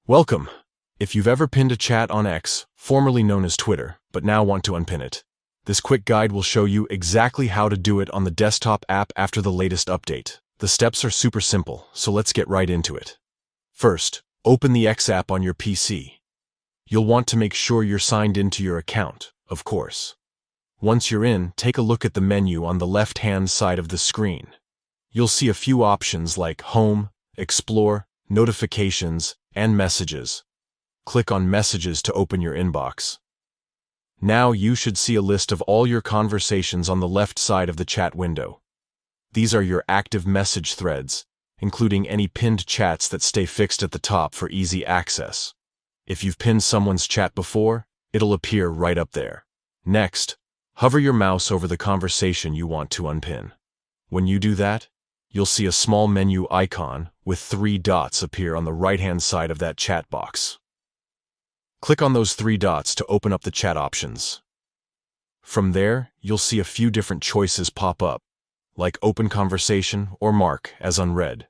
Welcome! If you've ever pinned a chat on X, formerly known as Twitter, but now want to unpin it, this quick guide will show you exactly how to do it on the desktop app after the latest update. The steps are super simple, so let's get right into it. First, open the X app on your PC. You'll want to make sure you're signed into your account, of course. Once you're in, take a look at the menu on the left-hand side of the screen. You'll see a few options like Home, Explore, Notifications, and Messages. Click on Messages to open your inbox. Now you should see a list of all your conversations on the left side of the chat window. These are your active message threads, including any pinned chats that stay fixed at the top for easy access. If you've pinned someone's chat before, it'll appear right up there. Next, hover your mouse over the conversation you want to unpin. When you do that, you'll see a small menu icon with 3 dots appear on the right-hand side of that chat box. Click on those 3 dots to open up the chat options. From there, you'll see a few different choices pop up, like Open Conversation or Mark as unread.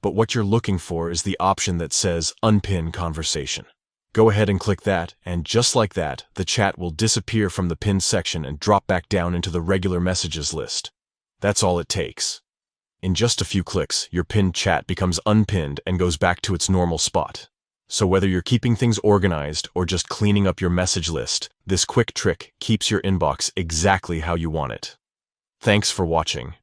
But what you're looking for is the option that says Unpin Conversation. Go ahead and click that, and just like that, the chat will disappear from the pinned section and drop back down into the regular messages list. That's all it takes. In just a few clicks, your pinned chat becomes unpinned and goes back to its normal spot. So whether you're keeping things organized or just cleaning up your message list, this quick trick keeps your inbox exactly how you want it. Thanks for watching.